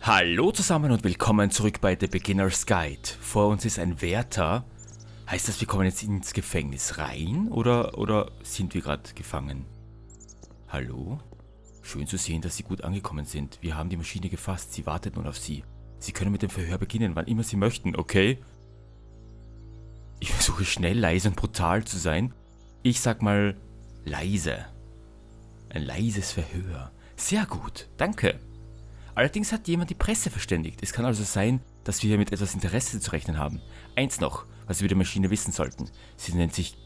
Hallo zusammen und willkommen zurück bei The Beginner's Guide. Vor uns ist ein Wärter. Heißt das, wir kommen jetzt ins Gefängnis rein oder sind wir gerade gefangen? Hallo? Schön zu sehen, dass Sie gut angekommen sind. Wir haben die Maschine gefasst, sie wartet nun auf Sie. Sie können mit dem Verhör beginnen, wann immer Sie möchten, okay? Ich versuche schnell, leise und brutal zu sein. Ich sag mal leise. Ein leises Verhör. Sehr gut, danke. Allerdings hat jemand die Presse verständigt. Es kann also sein, dass wir hier mit etwas Interesse zu rechnen haben. Eins noch, was wir über die Maschine wissen sollten. Sie nennt sich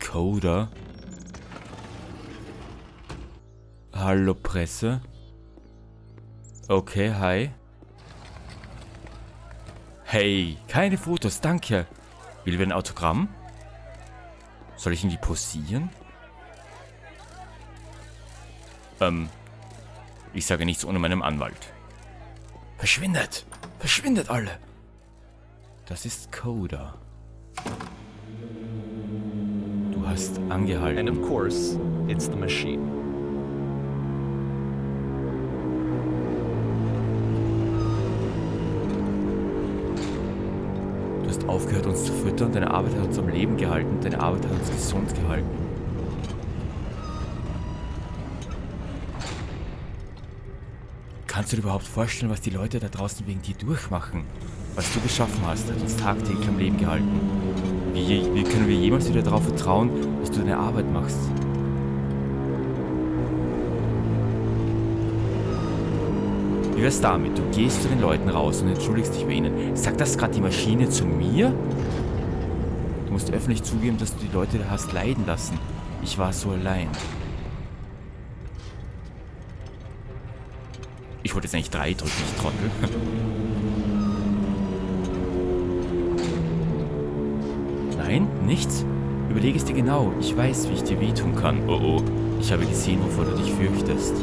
Coder. Hallo Presse. Okay, hi. Hey, keine Fotos, danke. Will wir ein Autogramm? Soll ich irgendwie posieren? Ich sage nichts ohne meinen Anwalt. Verschwindet! Verschwindet alle! Das ist Coder. Du hast angehalten. And of course, it's the machine. Du hast aufgehört, uns zu füttern. Deine Arbeit hat uns am Leben gehalten. Deine Arbeit hat uns gesund gehalten. Kannst du dir überhaupt vorstellen, was die Leute da draußen wegen dir durchmachen? Was du geschaffen hast, hat uns tagtäglich am Leben gehalten. Wie können wir jemals wieder darauf vertrauen, dass du deine Arbeit machst? Wie wär's damit? Du gehst zu den Leuten raus und entschuldigst dich bei ihnen. Sagt das gerade die Maschine zu mir? Du musst öffentlich zugeben, dass du die Leute da hast leiden lassen. Ich war so allein. Ich wollte jetzt eigentlich 3 drücken, ich Trottel. Nein, nichts? Überlege es dir genau. Ich weiß, wie ich dir wehtun kann. Oh oh, ich habe gesehen, wovor du dich fürchtest.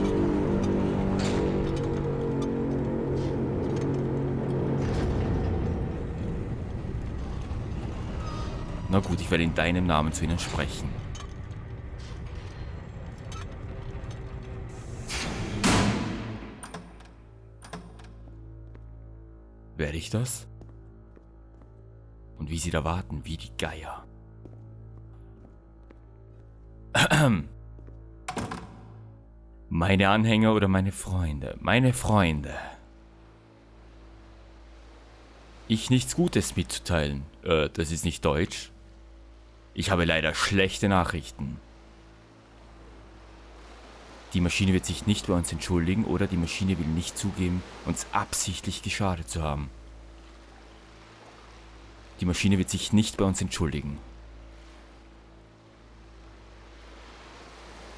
Na gut, ich werde in deinem Namen zu ihnen sprechen. Werde ich das? Und wie sie da warten, wie die Geier. Meine Anhänger oder meine Freunde? Meine Freunde. Ich nichts Gutes mitzuteilen. Das ist nicht Deutsch. Ich habe leider schlechte Nachrichten. Die Maschine wird sich nicht bei uns entschuldigen oder die Maschine will nicht zugeben, uns absichtlich geschadet zu haben. Die Maschine wird sich nicht bei uns entschuldigen.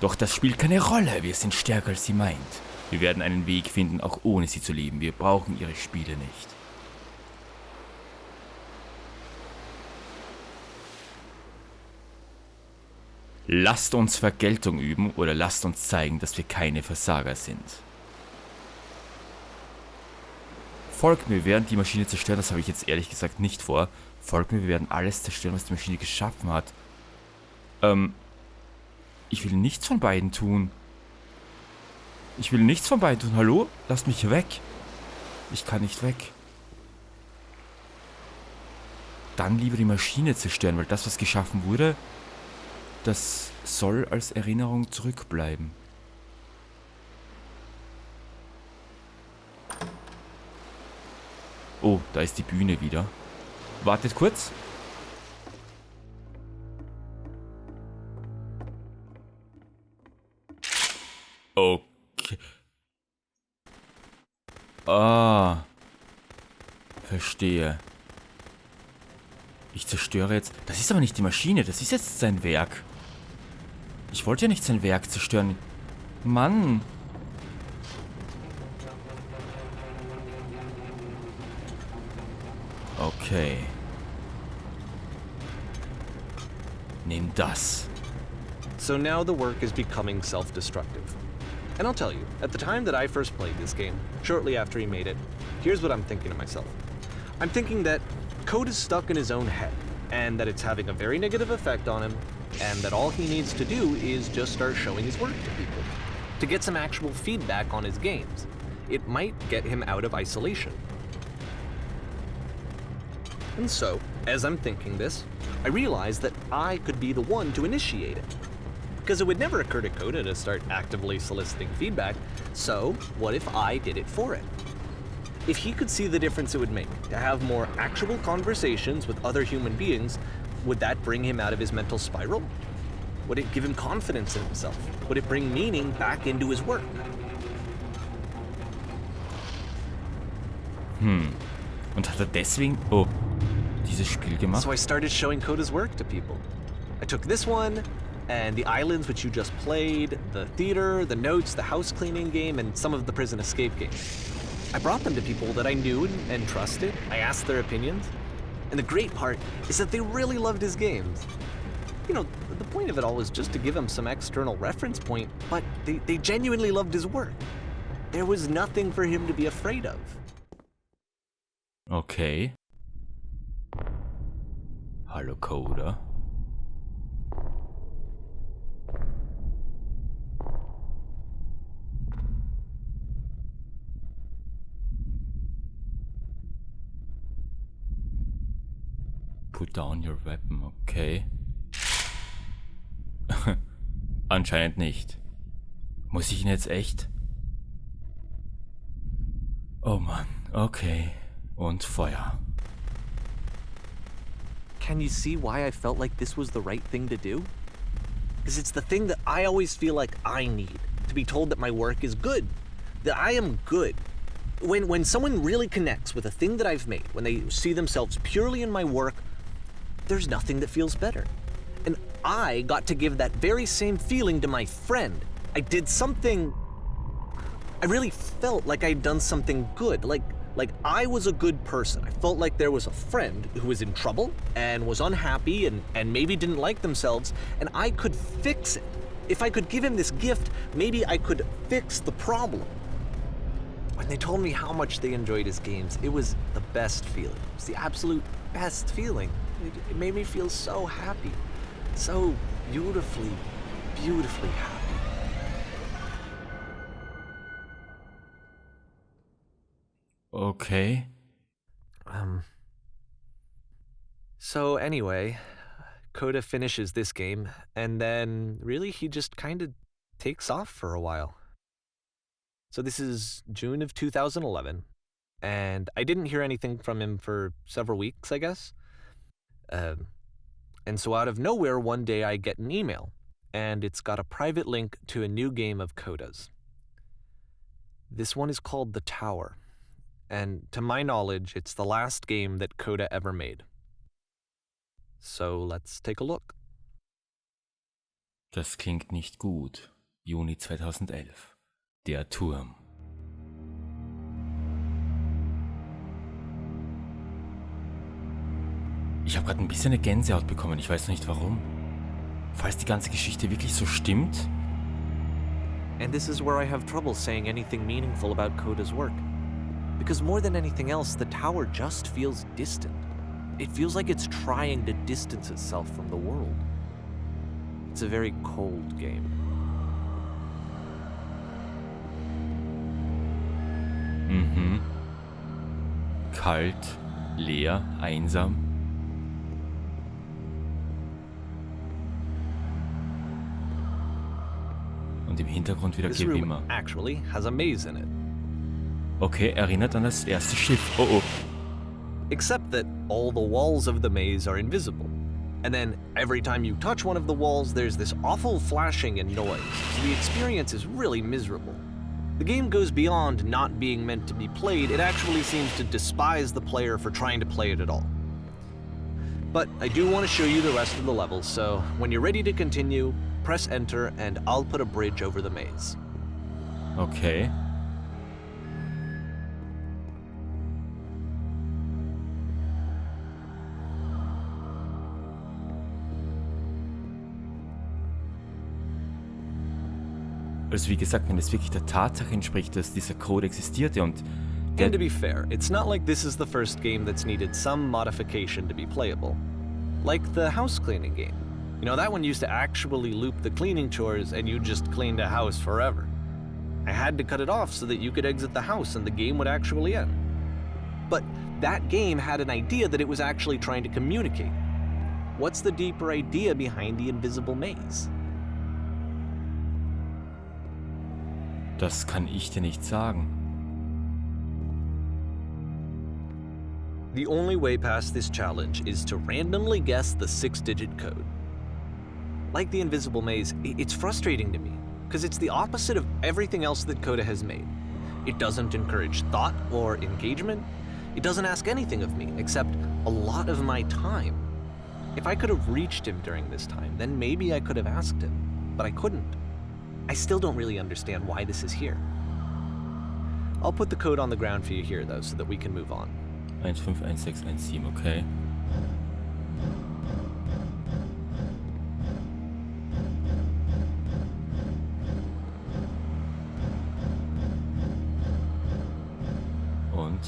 Doch das spielt keine Rolle, wir sind stärker als sie meint. Wir werden einen Weg finden, auch ohne sie zu leben. Wir brauchen ihre Spiele nicht. Lasst uns Vergeltung üben oder lasst uns zeigen, dass wir keine Versager sind. Folgt mir, während die Maschine zerstört, das habe ich jetzt ehrlich gesagt nicht vor. Folgt mir, wir werden alles zerstören, was die Maschine geschaffen hat. Ich will nichts von beiden tun. Ich will nichts von beiden tun. Hallo? Lasst mich weg. Ich kann nicht weg. Dann lieber die Maschine zerstören, weil das, was geschaffen wurde, das soll als Erinnerung zurückbleiben. Oh, da ist die Bühne wieder. Wartet kurz. Okay. Ah. Verstehe. Ich zerstöre jetzt... Das ist aber nicht die Maschine, das ist jetzt sein Werk. Ich wollte ja nicht sein Werk zerstören. Mann. Okay. Nimm das. So now the work is becoming self-destructive. And I'll tell you, at the time that I first played this game, shortly after he made it, here's what I'm thinking to myself. I'm thinking that Code is stuck in his own head, and that it's having a very negative effect on him, and that all he needs to do is just start showing his work to people, to get some actual feedback on his games. it might get him out of isolation. And so, as I'm thinking this, I realize that I could be the one to initiate it. Because it would never occur to Coda to start actively soliciting feedback, so what if I did it for it? If he could see the difference it would make to have more actual conversations with other human beings, would that bring him out of his mental spiral? Would it give him confidence in himself? Would it bring meaning back into his work? Und hat er deswegen dieses Spiel gemacht? So I started showing Coda's work to people. I took this one, and the islands which you just played, the theater, the notes, the house cleaning game, and some of the prison escape games. I brought them to people that I knew and trusted. I asked their opinions. And the great part is that they really loved his games. You know, the point of it all was just to give him some external reference point, but they genuinely loved his work. There was nothing for him to be afraid of. Okay. Hallo Coda. Put down your weapon, okay. Anscheinend nicht. Muss ich ihn jetzt echt? Oh Mann, okay. Und Feuer. Can you see why I felt like this was the right thing to do? Because it's the thing that I always feel like I need, to be told that my work is good, that I am good. When someone really connects with a thing that I've made, when they see themselves purely in my work, there's nothing that feels better. And I got to give that very same feeling to my friend. I did something... I really felt like I'd done something good, like I was a good person. I felt like there was a friend who was in trouble and was unhappy and maybe didn't like themselves, and I could fix it. If I could give him this gift, maybe I could fix the problem. When they told me how much they enjoyed his games, it was the best feeling. It was the absolute best feeling. It made me feel so happy, so beautifully, beautifully happy. Okay. So anyway, Coda finishes this game, and then really he just kind of takes off for a while. So this is June of 2011, and I didn't hear anything from him for several weeks, I guess. And so out of nowhere, one day I get an email, and it's got a private link to a new game of Coda's. This one is called The Tower, and to my knowledge, it's the last game that Coda ever made. So let's take a look. Das klingt nicht gut. Juni 2011. Der Turm. Ich habe gerade ein bisschen eine Gänsehaut bekommen, ich weiß noch nicht warum. Falls die ganze Geschichte wirklich so stimmt. And this is where I have trouble saying anything meaningful about Coda's work. Because more than anything else, the tower just feels distant. It feels like it's trying to distance itself from the world. It's a very cold game. Kalt, leer, einsam. Und im Hintergrund wieder This room Gewimmer. actually has a maze in it. Okay, erinnert an das erste Schiff. Oh oh. Except that all the walls of the maze are invisible. And then every time you touch one of the walls, there's this awful flashing and noise. So the experience is really miserable. The game goes beyond not being meant to be played. It actually seems to despise the player for trying to play it at all. But I do want to show you the rest of the levels, so when you're ready to continue, press enter and I'll put a bridge over the maze. Okay. Also wie gesagt, wenn es wirklich der Tatsache entspricht, dass dieser Code existierte und And to be fair, it's not like this is the first game that's needed some modification to be playable. Like the house cleaning game. You know, that one used to actually loop the cleaning chores and you just cleaned a house forever. I had to cut it off so that you could exit the house and the game would actually end. But that game had an idea that it was actually trying to communicate. What's the deeper idea behind the invisible maze? Das kann ich dir nicht sagen. The only way past this challenge is to randomly guess the 6-digit code. Like the invisible maze, it's frustrating to me, because it's the opposite of everything else that Coda has made. It doesn't encourage thought or engagement. It doesn't ask anything of me, except a lot of my time. If I could have reached him during this time, then maybe I could have asked him, but I couldn't. I still don't really understand why this is here. I'll put the code on the ground for you here, though, so that we can move on. 151617, okay. Und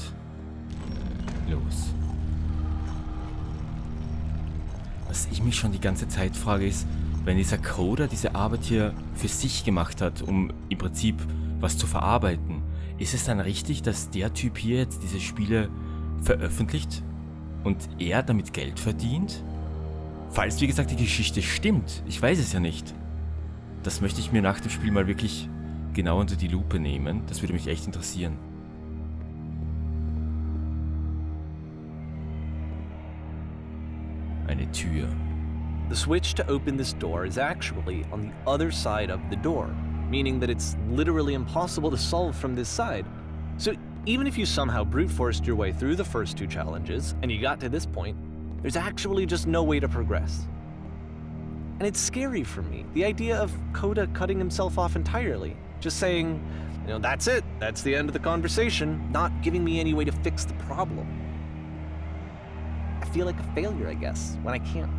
los. Was ich mich schon die ganze Zeit frage ist, wenn dieser Coder diese Arbeit hier für sich gemacht hat, um im Prinzip was zu verarbeiten, ist es dann richtig, dass der Typ hier jetzt diese Spiele veröffentlicht und er damit Geld verdient? Falls, wie gesagt, die Geschichte stimmt, ich weiß es ja nicht. Das möchte ich mir nach dem Spiel mal wirklich genau unter die Lupe nehmen. Das würde mich echt interessieren. Eine Tür. The switch to open this door is actually on the other side of the door, meaning that it's literally impossible to solve from this side. So even if you somehow brute forced your way through the first 2 challenges and you got to this point, there's actually just no way to progress. And it's scary for me, the idea of Coda cutting himself off entirely, just saying, that's it, that's the end of the conversation, not giving me any way to fix the problem. I feel like a failure, I guess, when I can't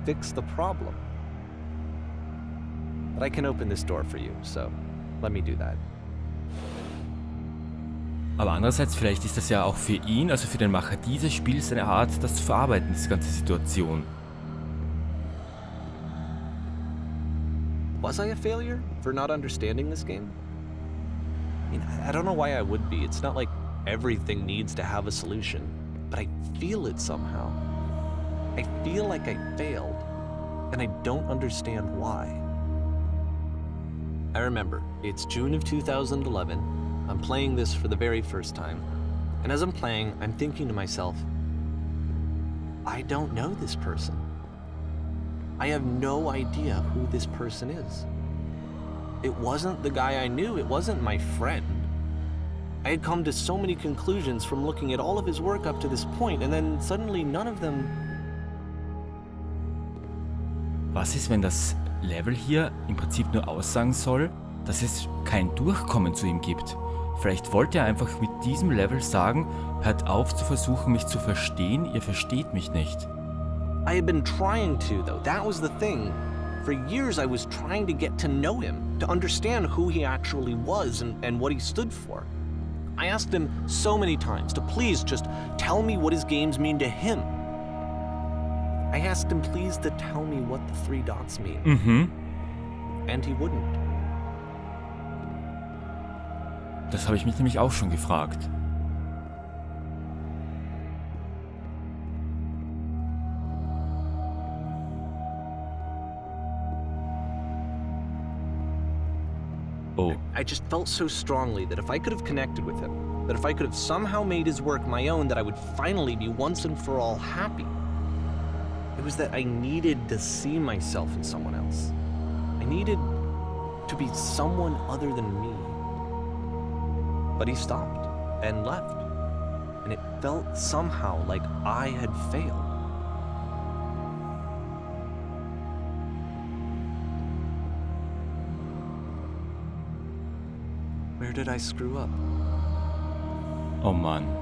fix the problem. But I can open this door for you, so let me do that. Aber andererseits, vielleicht ist das ja auch für ihn, also für den Macher dieses Spiels, eine Art, das zu verarbeiten, diese ganze Situation. Was I a failure for not understanding this game? I mean, I don't know why I would be. It's not like everything needs to have a solution, but I feel it somehow. I feel like I failed, and I don't understand why. I remember, it's June of 2011, I'm playing this for the very first time, and as I'm playing, I'm thinking to myself, I don't know this person. I have no idea who this person is. It wasn't the guy I knew, it wasn't my friend. I had come to so many conclusions from looking at all of his work up to this point, and then suddenly none of them. Was ist, wenn das Level hier im Prinzip nur aussagen soll, dass es kein Durchkommen zu ihm gibt? Vielleicht wollte er einfach mit diesem Level sagen, hört auf zu versuchen, mich zu verstehen, ihr versteht mich nicht. I had been trying to, though. That was the thing. For years I was trying to get to know him, to understand who he actually was and what he stood for. I asked him so many times to please just tell me what his games mean to him. I asked him please to tell me what the 3 dots mean. And he wouldn't. Das habe ich mich nämlich auch schon gefragt. Oh. I just felt so strongly that if I could have connected with him, that if I could have somehow made his work my own, that I would finally be once and for all happy. It was that I needed to see myself in someone else. I needed to be someone other than me. But he stopped and left, and it felt somehow like I had failed. Where did I screw up? Oh Mann.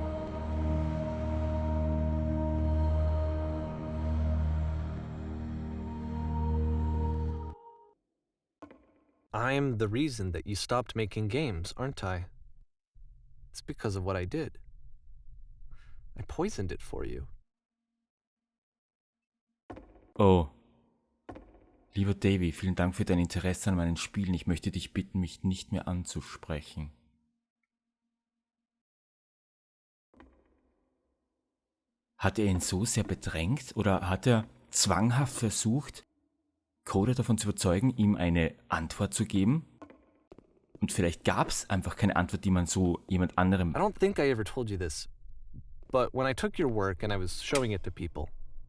I'm the reason that you stopped making games, aren't I? It's because of what I did. I poisoned it for you. Oh. Lieber Davy, vielen Dank für dein Interesse an meinen Spielen. Ich möchte dich bitten, mich nicht mehr anzusprechen. Hat er ihn so sehr bedrängt oder hat er zwanghaft versucht, Coda davon zu überzeugen, ihm eine Antwort zu geben? Und vielleicht gab es einfach keine Antwort, die man so jemand anderem... I don't think I ever told you this, but when I took your work and I was showing it to people,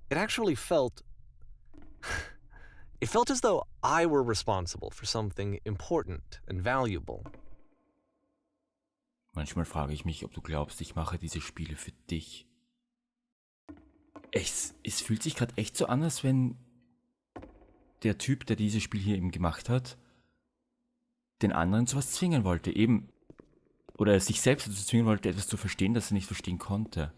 it actually felt... It felt as though I were responsible for something important and valuable. Manchmal frage ich mich, ob du glaubst, ich mache diese Spiele für dich. Es fühlt sich gerade echt so an, als wenn der Typ, der dieses Spiel hier eben gemacht hat, den anderen zu was zwingen wollte, eben. Oder sich selbst dazu zwingen wollte, etwas zu verstehen, das er nicht verstehen konnte.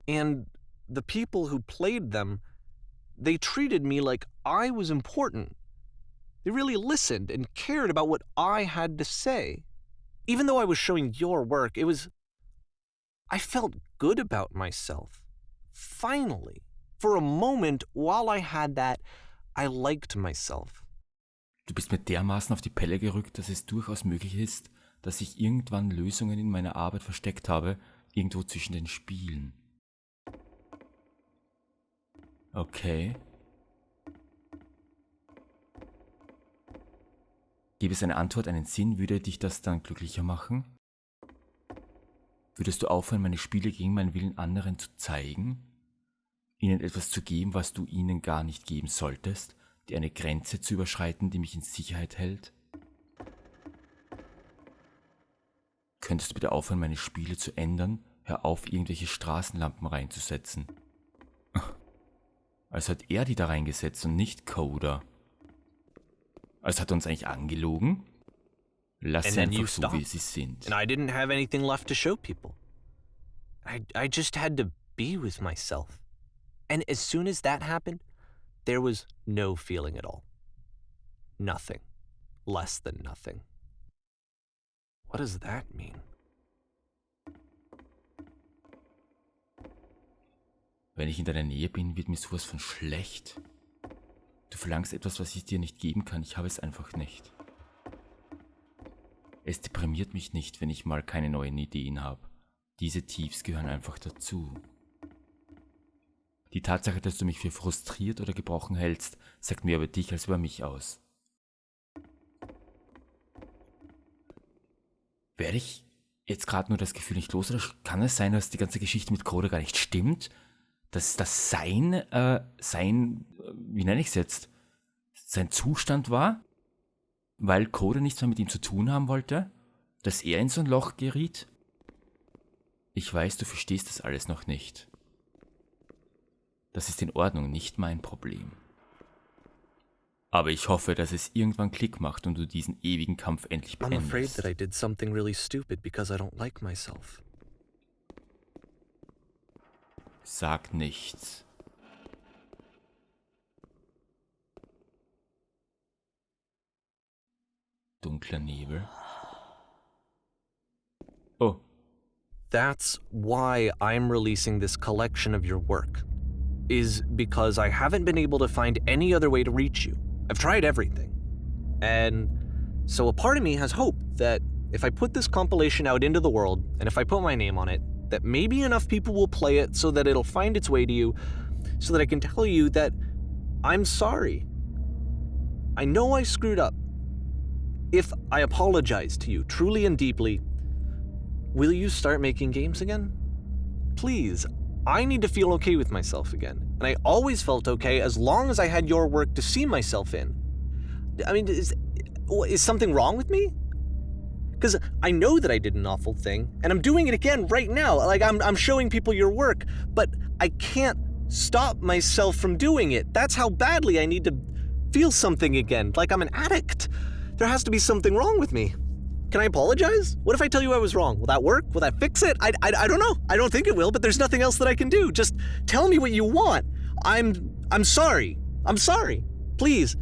And the people who played them, they treated me like I was important. They really listened and cared about what I had to say. Even though I was showing your work, I felt good about myself. Finally. For a moment, while I had that, I liked myself. Du bist mir dermaßen auf die Pelle gerückt, dass es durchaus möglich ist, dass ich irgendwann Lösungen in meiner Arbeit versteckt habe, irgendwo zwischen den Spielen. Okay. Gäbe es eine Antwort, einen Sinn, würde dich das dann glücklicher machen? Würdest du aufhören, meine Spiele gegen meinen Willen anderen zu zeigen? Ihnen etwas zu geben, was du ihnen gar nicht geben solltest? Dir eine Grenze zu überschreiten, die mich in Sicherheit hält? Könntest du bitte aufhören, meine Spiele zu ändern? Hör auf, irgendwelche Straßenlampen reinzusetzen. Als hat er die da reingesetzt und nicht Coda. Als hat er uns eigentlich angelogen? Lass sie einfach so, wie sie sind. And I didn't have anything left to show people. I just had to be with myself. And as soon as that happened, there was no feeling at all. Nothing. Less than nothing. What does that mean? Wenn ich in deiner Nähe bin, wird mir sowas von schlecht. Du verlangst etwas, was ich dir nicht geben kann. Ich habe es einfach nicht. Es deprimiert mich nicht, wenn ich mal keine neuen Ideen habe. Diese Tiefs gehören einfach dazu. Die Tatsache, dass du mich für frustriert oder gebrochen hältst, sagt mehr über dich als über mich aus. Werde ich jetzt gerade nur das Gefühl nicht los, oder kann es sein, dass die ganze Geschichte mit Coda gar nicht stimmt? Dass das sein, wie nenne ich es jetzt, sein Zustand war, weil Coda nichts mehr mit ihm zu tun haben wollte? Dass er in so ein Loch geriet? Ich weiß, du verstehst das alles noch nicht. Das ist in Ordnung, nicht mein Problem. Aber ich hoffe, dass es irgendwann Klick macht und du diesen ewigen Kampf endlich beendest. I'm afraid that I did something really stupid because I don't like myself. Sag nichts. Dunkler Nebel. Oh. That's why I'm releasing this collection of your work. Is because I haven't been able to find any other way to reach you. I've tried everything. And so a part of me has hope that if I put this compilation out into the world, and if I put my name on it, that maybe enough people will play it so that it'll find its way to you, so that I can tell you that I'm sorry. I know I screwed up. If I apologize to you truly and deeply, will you start making games again? Please, I need to feel okay with myself again. And I always felt okay as long as I had your work to see myself in. I mean, is something wrong with me? Because I know that I did an awful thing, and I'm doing it again right now. Like, I'm showing people your work, but I can't stop myself from doing it. That's how badly I need to feel something again, like I'm an addict. There has to be something wrong with me. Can I apologize? What if I tell you I was wrong? Will that work? Will that fix it? I don't know. I don't think it will, but there's nothing else that I can do. Just tell me what you want. I'm sorry. I'm sorry. Please,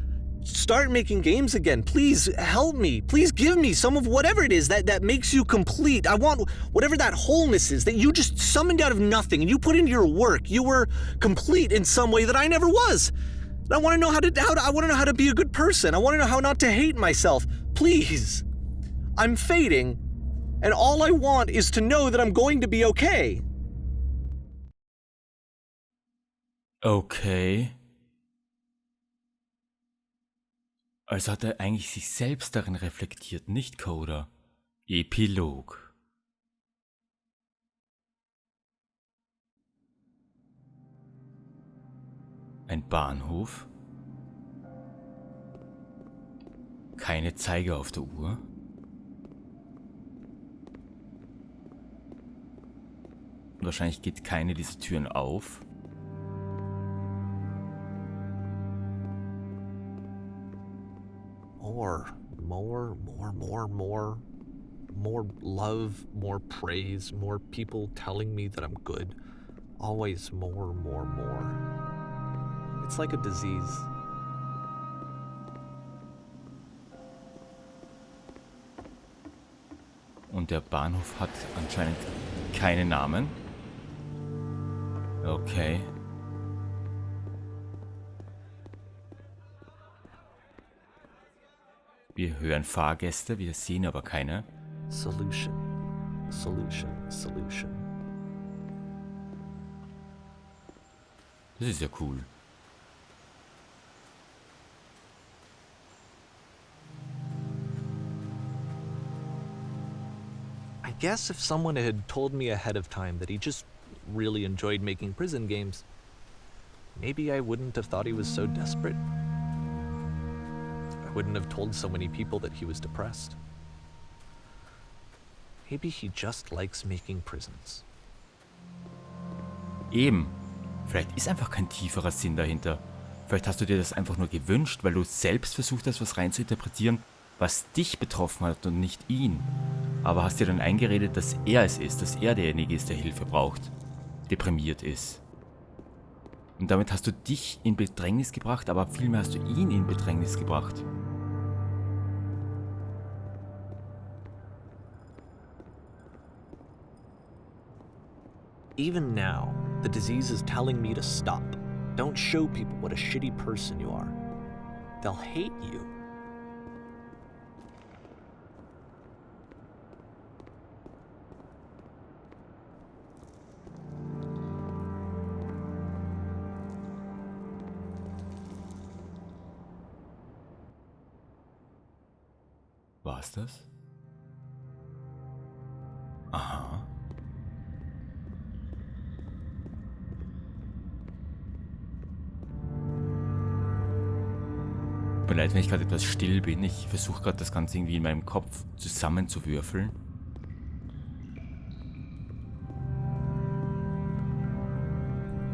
start making games again. Please help me. Please give me some of whatever it is that makes you complete. I want whatever that wholeness is that you just summoned out of nothing and you put into your work. You were complete in some way that I never was. I want to know I want to know how to be a good person. I want to know how not to hate myself. Please. I'm fading, and all I want is to know that I'm going to be okay. Okay. Also hat er eigentlich sich selbst darin reflektiert, nicht Coda. Epilog. Ein Bahnhof. Keine Zeiger auf der Uhr. Wahrscheinlich geht keine dieser Türen auf. More love, more praise, more people telling me that I'm good. Always more. It's like a disease. Und der Bahnhof hat anscheinend keinen Namen. Okay. Wir hören Fahrgäste, wir sehen aber keine. Solution. Das ist ja cool. I guess if someone had told me ahead of time that he just really enjoyed making prison games, maybe I wouldn't have thought he was so desperate. I wouldn't have told so many people that he was depressed. Maybe he just likes making prisons. Eben. Vielleicht ist einfach kein tieferer Sinn dahinter. Vielleicht hast du dir das einfach nur gewünscht, weil du selbst versucht hast, was rein zu interpretieren, was dich betroffen hat und nicht ihn. Aber hast dir dann eingeredet, dass er es ist, dass er derjenige ist, der Hilfe braucht, deprimiert ist. Und damit hast du dich in Bedrängnis gebracht, aber vielmehr hast du ihn in Bedrängnis gebracht. Even now, the disease is telling me to stop. Don't show people what a shitty person you are. They'll hate you. War's das? Aha. Tut mir leid, wenn ich gerade etwas still bin. Ich versuche gerade das Ganze irgendwie in meinem Kopf zusammenzuwürfeln.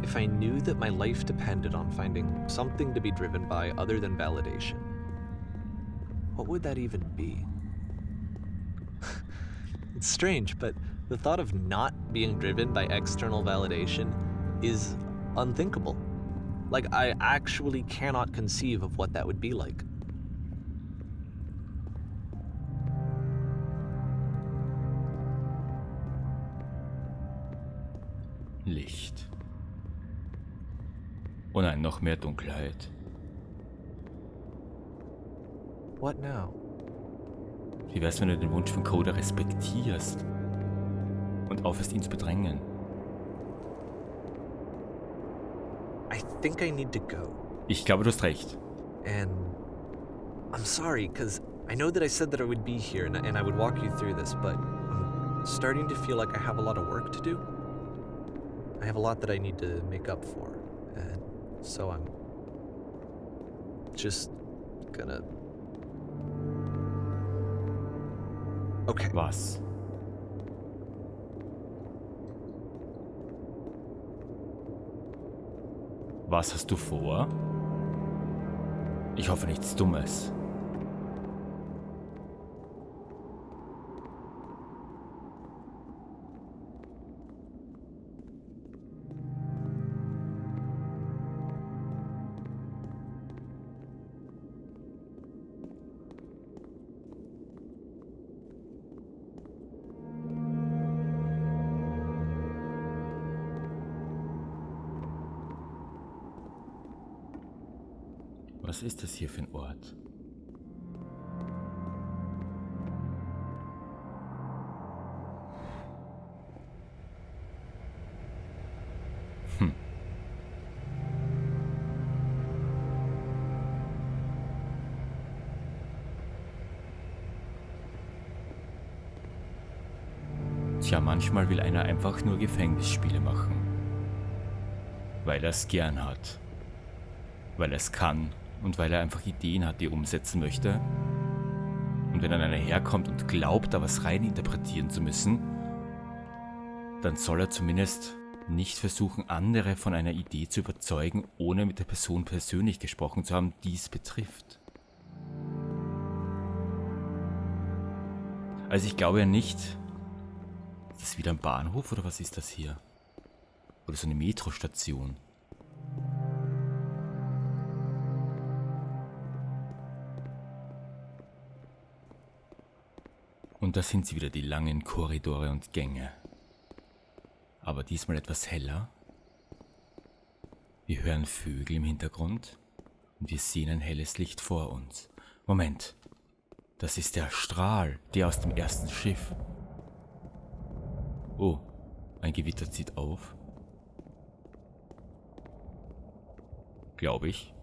If I knew that my life depended on finding something to be driven by other than validation, what would that even be? It's strange, but the thought of not being driven by external validation is unthinkable. Like, I actually cannot conceive of what that would be like. Licht. Oh nein, noch mehr Dunkelheit. What now? Wie wär's, wenn du den Wunsch von Coda respektierst und aufhörst, ihn zu bedrängen? I think I need to go. Ich glaube, du hast recht. And I'm sorry, because I know that I said that I would be here and I would walk you through this, but I'm starting to feel like I have a lot of work to do. I have a lot that I need to make up for, and so I'm just gonna... Okay. Was? Was hast du vor? Ich hoffe nichts Dummes. Was ist das hier für ein Ort? Tja, manchmal will einer einfach nur Gefängnisspiele machen. Weil er es gern hat. Weil er es kann und weil er einfach Ideen hat, die er umsetzen möchte. Und wenn dann einer herkommt und glaubt, da was reininterpretieren zu müssen, dann soll er zumindest nicht versuchen, andere von einer Idee zu überzeugen, ohne mit der Person persönlich gesprochen zu haben, die es betrifft. Also ich glaube ja nicht... Ist das wieder ein Bahnhof oder was ist das hier? Oder so eine Metrostation? Und da sind sie wieder, die langen Korridore und Gänge. Aber diesmal etwas heller. Wir hören Vögel im Hintergrund und wir sehen ein helles Licht vor uns. Moment, das ist der Strahl, der aus dem ersten Schiff. Oh, ein Gewitter zieht auf. Glaube ich.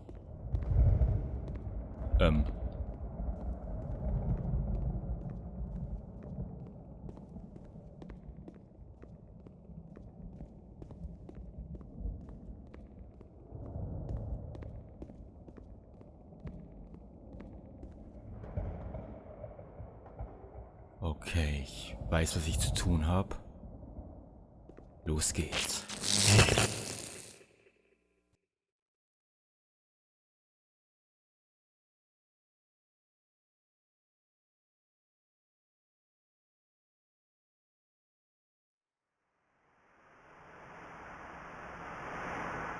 Okay, ich weiß, was ich zu tun habe. Los geht's.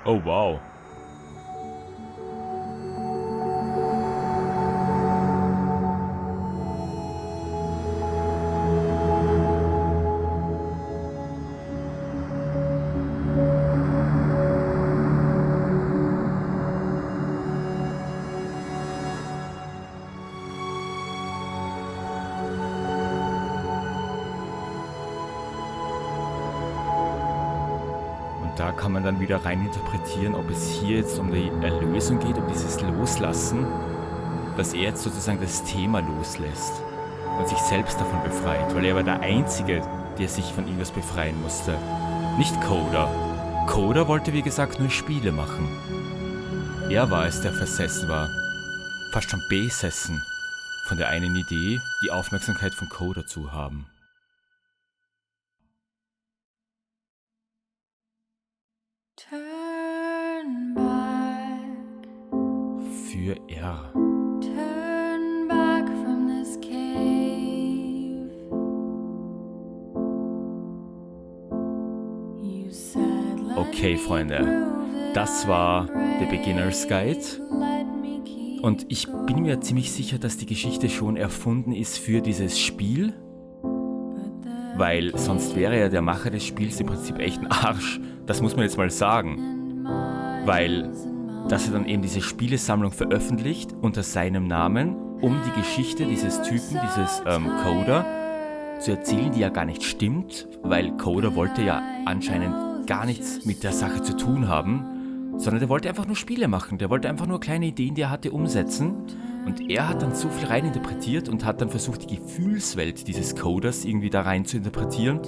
Oh wow. Da kann man dann wieder rein interpretieren, ob es hier jetzt um die Erlösung geht, um dieses Loslassen, dass er jetzt sozusagen das Thema loslässt und sich selbst davon befreit, weil er war der Einzige, der sich von irgendwas befreien musste. Nicht Coder. Coder wollte, wie gesagt, nur Spiele machen. Er war es, der versessen war, fast schon besessen von der einen Idee, die Aufmerksamkeit von Coder zu haben. Turn back. Für R. Turn back from this cave. You said, let Okay, me Freunde, prove das that war I'm der Beginner's Guide. let me keep Und ich bin mir ziemlich sicher, dass die Geschichte schon erfunden ist für dieses Spiel, weil sonst wäre ja der Macher des Spiels im Prinzip echt ein Arsch. Das muss man jetzt mal sagen. Weil, dass er dann eben diese Spielesammlung veröffentlicht unter seinem Namen, um die Geschichte dieses Typen, dieses Coder, zu erzählen, die ja gar nicht stimmt, weil Coder wollte ja anscheinend gar nichts mit der Sache zu tun haben, sondern der wollte einfach nur Spiele machen. Der wollte einfach nur kleine Ideen, die er hatte, umsetzen. Und er hat dann so viel reininterpretiert und hat dann versucht, die Gefühlswelt dieses Coders irgendwie da rein zu interpretieren.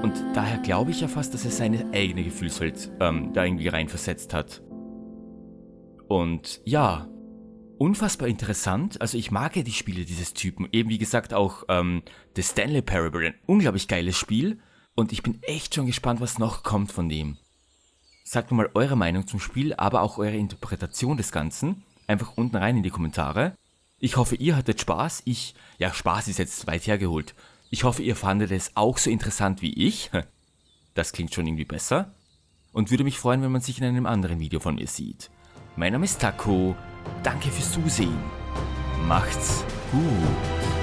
Und daher glaube ich ja fast, dass er seine eigene Gefühlswelt da irgendwie reinversetzt hat. Und ja, unfassbar interessant. Also ich mag ja die Spiele dieses Typen. Eben wie gesagt auch The Stanley Parable, ein unglaublich geiles Spiel. Und ich bin echt schon gespannt, was noch kommt von dem. Sagt mir mal eure Meinung zum Spiel, aber auch eure Interpretation des Ganzen. Einfach unten rein in die Kommentare. Ich hoffe, ihr hattet Spaß. Spaß ist jetzt weit hergeholt. Ich hoffe, ihr fandet es auch so interessant wie ich. Das klingt schon irgendwie besser. Und würde mich freuen, wenn man sich in einem anderen Video von mir sieht. Mein Name ist Tako. Danke fürs Zusehen. Macht's gut.